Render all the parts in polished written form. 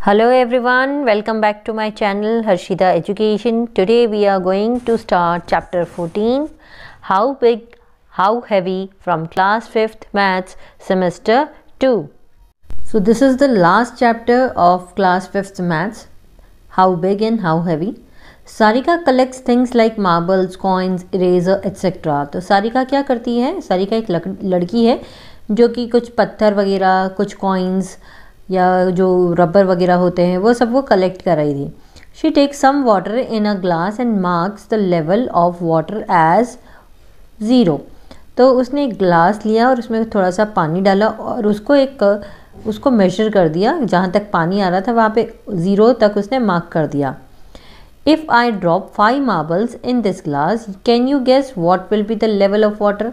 Hello everyone, welcome back to my channel Harshita Education. Today we are going to start chapter 14, How Big, How Heavy from class 5th Maths semester 2. So this is the last chapter of class 5th Maths, How Big and How Heavy. Sarika collects things like marbles, coins, eraser, etc. तो सारिका क्या करती है? सारिका एक लड़की है जो कि कुछ पत्थर वगैरह, कुछ कॉइन्स या जो रबर वगैरह होते हैं वो सब वो कलेक्ट कर रही थी. She takes some water in a glass and marks the level of water as 0. तो उसने एक ग्लास लिया और उसमें थोड़ा सा पानी डाला और उसको मेजर कर दिया. जहाँ तक पानी आ रहा था वहाँ पे 0 तक उसने मार्क कर दिया. If I drop 5 marbles in this glass can you guess what will be the level of water.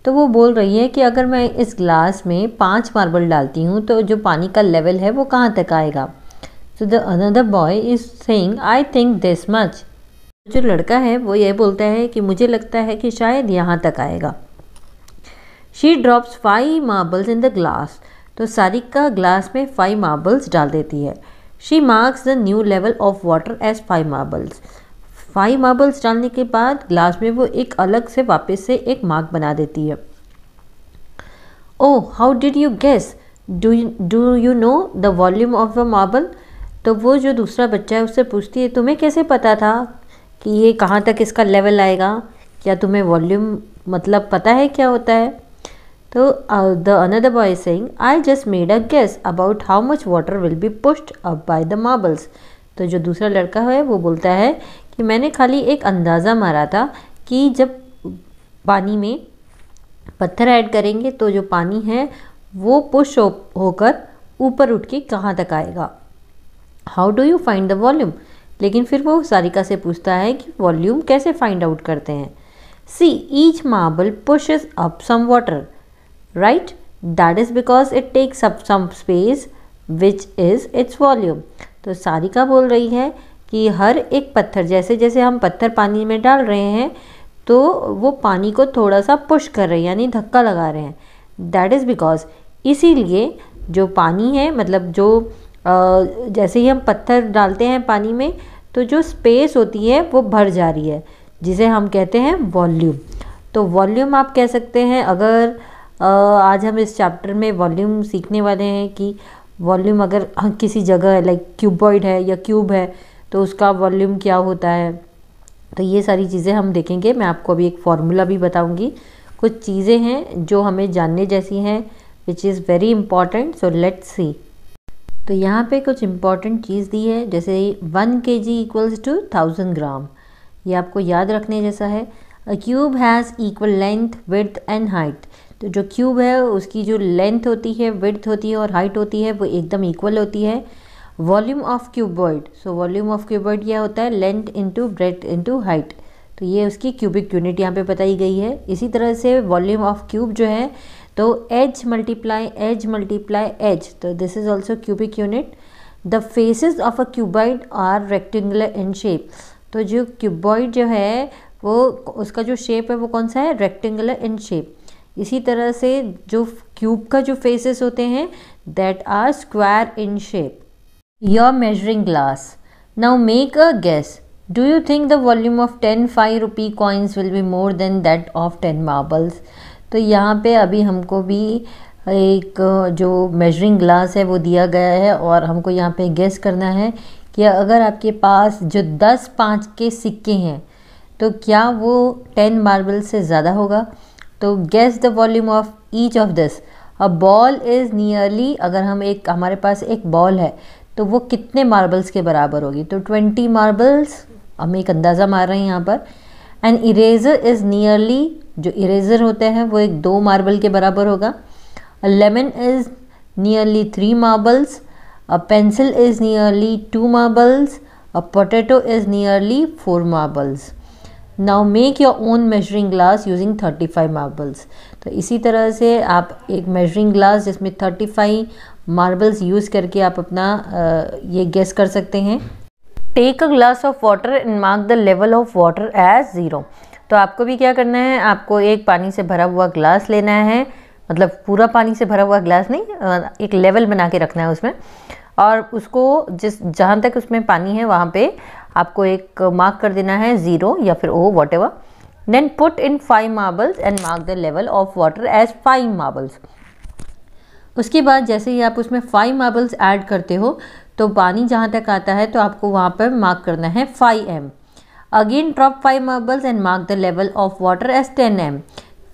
तो वो बोल रही है कि अगर मैं इस ग्लास में 5 मार्बल डालती हूँ तो जो पानी का लेवल है वो कहाँ तक आएगा. So the another boy is saying I think this much. जो लड़का है वो ये बोलता है कि मुझे लगता है कि शायद यहाँ तक आएगा. She drops 5 marbles in the glass. तो सारिका ग्लास में 5 मार्बल्स डाल देती है. She marks the new level of water as 5 marbles. 5 marbles डालने के बाद ग्लास में वो एक अलग से वापस से एक मार्क बना देती है. Oh how did you guess, do you know the volume of a marble. तो वो जो दूसरा बच्चा है उससे पूछती है तुम्हें कैसे पता था कि ये कहाँ तक इसका लेवल आएगा, क्या तुम्हें वॉल्यूम मतलब पता है क्या होता है. तो the another boy saying I just made a guess about how much water will be pushed up by the marbles. तो जो दूसरा लड़का है वो बोलता है कि मैंने खाली एक अंदाज़ा मारा था कि जब पानी में पत्थर ऐड करेंगे तो जो पानी है वो पुश होकर ऊपर उठ के कहाँ तक आएगा. How do you find the volume. लेकिन फिर वो सारिका से पूछता है कि वॉल्यूम कैसे फाइंड आउट करते हैं. See each marble pushes up some water right, that is because it takes up some space which is its volume. तो सारिका बोल रही है कि हर एक पत्थर जैसे जैसे हम पत्थर पानी में डाल रहे हैं तो वो पानी को थोड़ा सा पुश कर रहे हैं यानी धक्का लगा रहे हैं. दैट इज़ बिकॉज इसीलिए जो पानी है मतलब जो जैसे ही हम पत्थर डालते हैं पानी में तो जो स्पेस होती है वो भर जा रही है जिसे हम कहते हैं वॉल्यूम. तो वॉल्यूम आप कह सकते हैं अगर आज हम इस चैप्टर में वॉल्यूम सीखने वाले हैं कि वॉल्यूम अगर किसी जगह लाइक क्यूबॉइड है या क्यूब है तो उसका वॉल्यूम क्या होता है. तो ये सारी चीज़ें हम देखेंगे. मैं आपको अभी एक फार्मूला भी बताऊंगी. कुछ चीज़ें हैं जो हमें जानने जैसी हैं which is very important. So let's see. तो यहाँ पे कुछ इम्पॉर्टेंट चीज़ दी है जैसे 1 kg इक्वल्स टू 1000 ग्राम. ये आपको याद रखने जैसा है. अ cube has equal length width and height. तो जो क्यूब है उसकी जो लेंथ होती है, विड्थ होती है और हाइट होती है वो एकदम इक्वल होती है. Volume of cuboid. So volume of cuboid क्या होता है, length into breadth into height. तो ये उसकी क्यूबिक यूनिट यहाँ पे बताई गई है. इसी तरह से वॉल्यूम ऑफ क्यूब जो है तो एज मल्टीप्लाई एज. तो this is also cubic unit. The faces of a cuboid are rectangular in shape. तो जो क्यूबॉइड जो है वो उसका जो शेप है वो कौन सा है, रेक्टेंगुलर इन शेप. इसी तरह से जो क्यूब का जो फेसेस होते हैं that are square in shape. Your measuring glass. Now make a guess. Do you think the volume of 10 5 rupee coins will be more than that of 10 marbles. तो यहाँ पे अभी हमको भी एक जो मेजरिंग ग्लास है वो दिया गया है और हमको यहाँ पे गेस करना है कि अगर आपके पास जो 10 5 के सिक्के हैं तो क्या वो 10 मार्बल से ज़्यादा होगा. तो guess the volume of each of this. A ball is nearly, अगर हमारे पास एक बॉल है तो वो कितने मार्बल्स के बराबर होगी. तो 20 मार्बल्स हम एक अंदाज़ा मार रहे हैं यहाँ पर. एंड इरेज़र इज़ नियरली, जो इरेज़र होते हैं वो 2 मार्बल के बराबर होगा. A lemon is nearly 3 marbles. A pencil is nearly 2 marbles. A potato is nearly 4 marbles. Now make your own measuring glass using 35 marbles. तो इसी तरह से आप एक मेजरिंग ग्लास जिसमें 35 मार्बल्स यूज़ करके आप अपना ये गेस कर सकते हैं. Take a glass of water and mark the level of water as 0. तो आपको भी क्या करना है, आपको एक पानी से भरा हुआ ग्लास लेना है, मतलब पूरा पानी से भरा हुआ ग्लास नहीं, एक लेवल बना के रखना है उसमें. और उसको जहाँ तक उसमें पानी है वहाँ पे आपको एक मार्क कर देना है 0 या फिर O whatever. Then put in 5 marbles and mark the level of water as 5 marbles. उसके बाद जैसे ही आप उसमें 5 मार्बल्स ऐड करते हो तो पानी जहाँ तक आता है तो आपको वहाँ पर मार्क करना है 5m. Again drop 5 marbles and mark the level of water as 10m.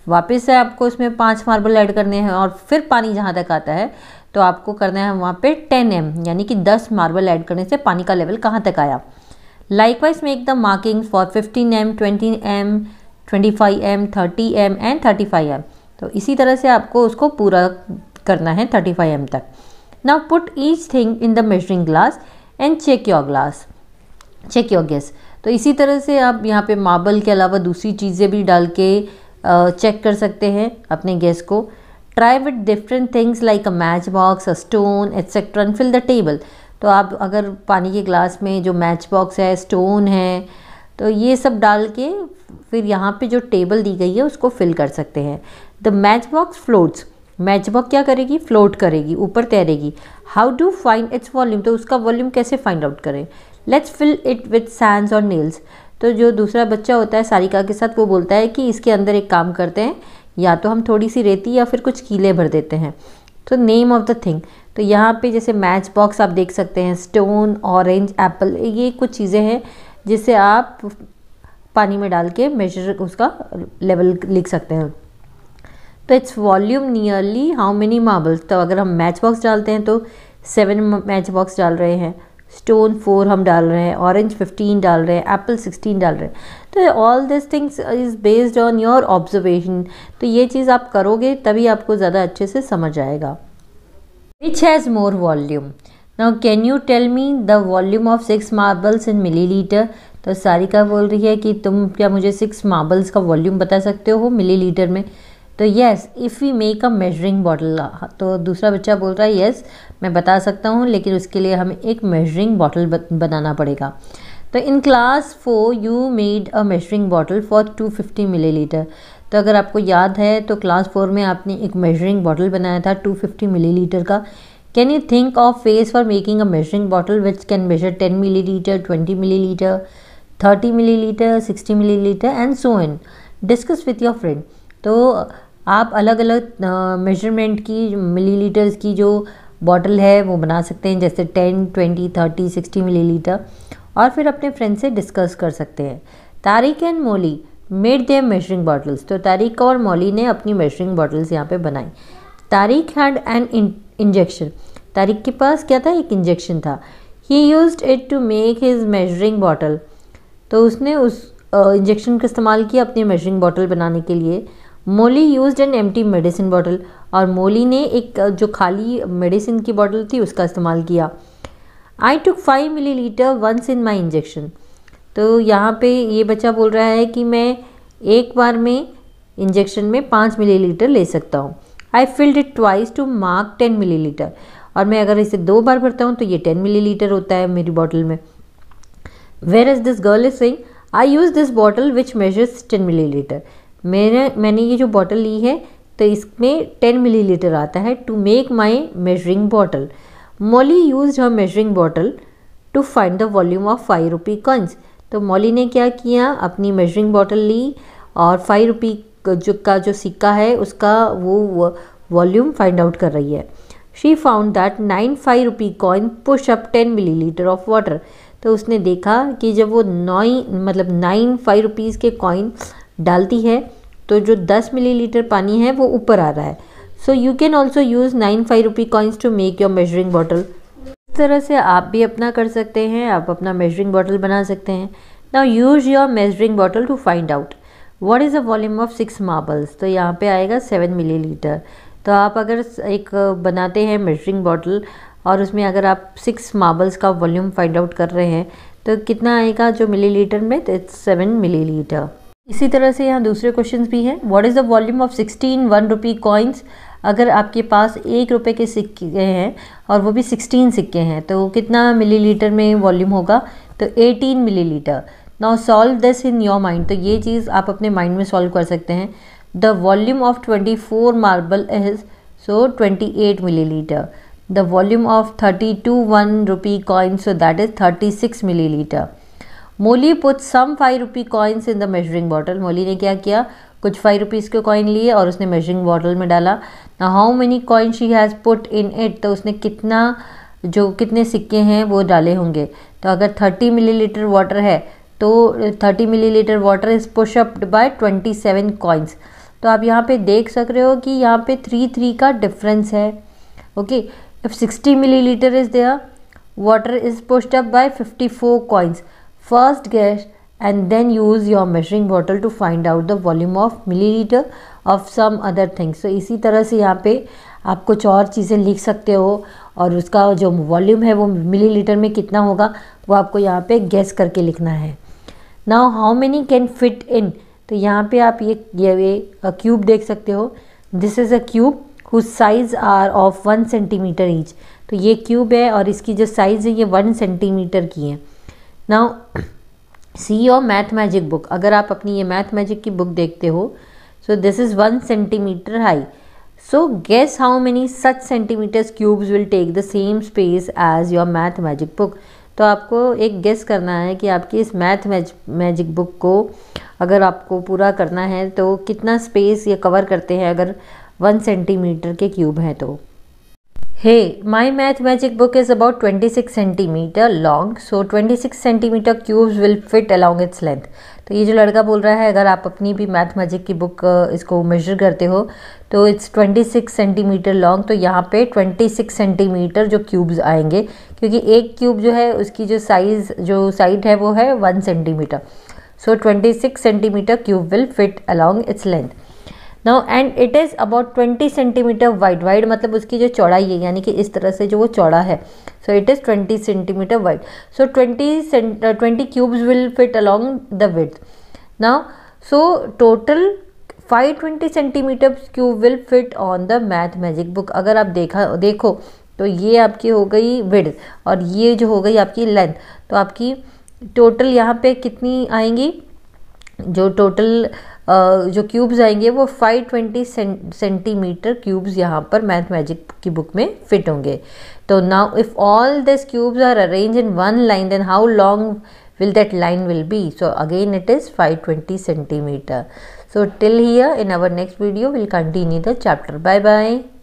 वापस से आपको उसमें 5 मार्बल ऐड करने हैं और फिर पानी जहाँ तक आता है तो आपको करना है वहाँ पे 10m, यानी कि 10 मार्बल ऐड करने से पानी का लेवल कहाँ तक आया. Likewise make the marking for 15m, 20m, 25m, 30m and 35m. तो इसी तरह से आपको उसको पूरा करना है 35m तक. Now put each thing in the measuring glass and check your guess. तो इसी तरह से आप यहाँ पे मार्बल के अलावा दूसरी चीज़ें भी डाल के चेक कर सकते हैं अपने गेस को. Try with different things like a match box, a stone etcetera and fill the table. तो आप अगर पानी के ग्लास में जो मैच बॉक्स है, स्टोन है, तो ये सब डाल के फिर यहाँ पे जो टेबल दी गई है उसको फिल कर सकते हैं. The match box floats. Match box क्या करेगी? फ्लोट करेगी, ऊपर तैरेगी. How to find its volume. तो उसका वॉल्यूम कैसे फाइंड आउट करें? Let's fill it with sands और नेल्स. तो जो दूसरा बच्चा होता है सारिका के साथ, वो बोलता है कि इसके अंदर एक काम करते हैं, या तो हम थोड़ी सी रेती या फिर कुछ कीले भर देते हैं. तो नेम ऑफ द थिंग. तो यहाँ पे जैसे मैच बॉक्स आप देख सकते हैं, स्टोन, ऑरेंज, एप्पल, ये कुछ चीज़ें हैं जिससे आप पानी में डाल के मेजर उसका लेवल लिख सकते हैं. तो its volume nearly how many marbles. तो अगर हम मैच बॉक्स डालते हैं तो 7 मैच बॉक्स डाल रहे हैं, स्टोन 4 हम डाल रहे हैं, ऑरेंज 15 डाल रहे हैं, एप्पल 16 डाल रहे हैं. तो all this things is based on your observation. तो ये चीज़ आप करोगे तभी आपको ज़्यादा अच्छे से समझ आएगा. Which has more volume. Now can you tell me the volume of 6 marbles in millilitre. तो सारिका बोल रही है कि तुम क्या मुझे 6 मार्बल्स का वॉल्यूम बता सकते हो मिलीलीटर में. तो yes, if we make a measuring bottle. तो दूसरा बच्चा बोल रहा है येस मैं बता सकता हूँ, लेकिन उसके लिए हमें एक मेजरिंग बॉटल बनाना पड़ेगा. तो in class 4 you made a measuring bottle for 250 millilitre. तो अगर आपको याद है तो क्लास 4 में आपने एक मेजरिंग बॉटल बनाया था 250 मिलीलीटर का. Can you think of face for making a measuring bottle which can measure 10 millilitre, 20 millilitre, 30 millilitre, 60 millilitre and so on. Discuss with your friend. तो आप अलग अलग मेजरमेंट की मिलीलीटर्स की जो बॉटल है वो बना सकते हैं, जैसे 10, 20, 30, 60 मिलीलीटर, और फिर अपने फ्रेंड से डिस्कस कर सकते हैं. Tariq and Mouli made their measuring bottles. तो तारिक और मौली ने अपनी मेजरिंग बॉटल्स यहाँ पे बनाई. Tariq had an injection. Tariq के पास क्या था? एक इंजेक्शन था. He used it to make his measuring bottle. तो उसने उस इंजेक्शन का इस्तेमाल किया अपनी मेजरिंग बॉटल बनाने के लिए. Molly used an empty medicine bottle. और मोली ने एक जो खाली मेडिसिन की बॉटल थी उसका इस्तेमाल किया. I took 5 millilitre once in my injection. तो यहाँ पे ये बच्चा बोल रहा है कि मैं एक बार में इंजेक्शन में 5 मिलीलीटर ले सकता हूँ. I filled it twice to mark 10 millilitre. और मैं अगर इसे 2 बार भरता हूँ तो ये 10 मिलीलीटर होता है मेरी बॉटल में. Where is this girl is saying I use this bottle which measures 10 millilitre. मैंने ये जो बॉटल ली है तो इसमें 10 मिलीलीटर आता है. To make my measuring bottle. Molly used her measuring bottle to find the volume of 5 rupee coins. तो Molly ने क्या किया? अपनी मेजरिंग बॉटल ली और 5 रुपी का जो सिक्का है उसका वो वॉल्यूम फाइंड आउट कर रही है. She found that 9 5 rupee coin push up 10 millilitre of water. तो उसने देखा कि जब वो 9 5 रुपीज़ के कॉइन डालती है तो जो 10 मिलीलीटर पानी है वो ऊपर आ रहा है. So you can also use 9 5 rupee coins to make your measuring bottle. इस तरह से आप भी अपना कर सकते हैं, आप अपना मेजरिंग बॉटल बना सकते हैं. Now use your measuring bottle to find out what is the volume of 6 marbles. तो यहाँ पे आएगा 7 मिलीलीटर. तो आप अगर एक बनाते हैं मेजरिंग बॉटल और उसमें अगर आप 6 मार्बल्स का वॉल्यूम फाइंड आउट कर रहे हैं तो कितना आएगा जो मिलीलीटर में? तो इट्स 7 मिलीलीटर. इसी तरह से यहाँ दूसरे क्वेश्चंस भी हैं. What is the volume of 16 1 rupee coins. अगर आपके पास 1 रुपये के सिक्के हैं और वो भी 16 सिक्के हैं तो कितना मिलीलीटर में वॉल्यूम होगा? तो 18 millilitre. Now solve this in your mind. तो ये चीज़ आप अपने माइंड में सॉल्व कर सकते हैं. The volume of 24 marble is 28 millilitre. the volume of 32 1 rupee coins, so that is 36 milliliter. Molly put some 5 rupee coins in the measuring bottle. मोली ने क्या किया, कुछ 5 रुपीज़ के कॉइन लिए और उसने मेजरिंग बॉटल में डाला. Now how many coins she has put in it, तो उसने कितने सिक्के हैं वो डाले होंगे. तो अगर 30 मिलीलीटर वाटर है तो 30 millilitre water is pushed up by 27 coins. तो आप यहाँ पे देख सक रहे हो कि यहाँ पे 3 का डिफरेंस है. Okay, if 60 millilitre is there, water is pushed up by 54 coins. First guess and then use your measuring bottle to find out the volume of milliliter of some other things. So इसी तरह से यहाँ पे आप कुछ और चीज़ें लिख सकते हो और उसका जो वॉल्यूम है वो मिलीलीटर में कितना होगा वो आपको यहाँ पे गेस करके लिखना है. Now how many can fit in, तो यहाँ पे आप ये क्यूब देख सकते हो. This is a cube whose size are of 1 centimetre each. तो ये क्यूब है और इसकी जो साइज़ है ये 1 सेंटीमीटर की है. Now see your math magic book. अगर आप अपनी ये मैथ मैजिक की बुक देखते हो, so this is 1 centimetre high. So guess how many such centimetres cubes will take the same space as your math magic book. तो आपको एक गेस करना है कि आपकी इस मैथ मैजिक बुक को अगर आपको पूरा करना है तो कितना स्पेस ये कवर करते हैं अगर 1 सेंटीमीटर के क्यूब हैं तो. Hey, my math magic book is about 26 centimeter long, so 26 centimeter cubes will fit along its length. तो ये जो लड़का बोल रहा है, अगर आप अपनी भी मैथ मैजिक की बुक इसको मेजर करते हो तो इट्स 26 सेंटीमीटर लॉन्ग. तो यहाँ पे 26 सेंटीमीटर जो क्यूब्स आएंगे, क्योंकि एक क्यूब जो है उसकी जो साइड है वो है 1 centimetre. So 26 centimetre cube will fit along its length. Now and it is about 20 centimetre wide. Wide मतलब उसकी जो चौड़ाई है, यानी कि इस तरह से जो वो चौड़ा है. So it is 20 centimetre wide. So 20 cubes will fit along the width. Now so total 520 centimetre cube will fit on the math magic book. अगर आप देखो तो ये आपकी हो गई विड्थ और ये जो हो गई आपकी लेंथ. तो आपकी टोटल यहाँ पे कितनी आएंगी, जो टोटल जो क्यूब्स आएंगे वो 520 सेंटीमीटर क्यूब्स यहाँ पर मैथ मैजिक की बुक में फिट होंगे. तो now if all this cubes are arrange in one line, then how long will that line will be? So again it is 520 centimeter. So till here, in our next video we'll continue the chapter. Bye bye.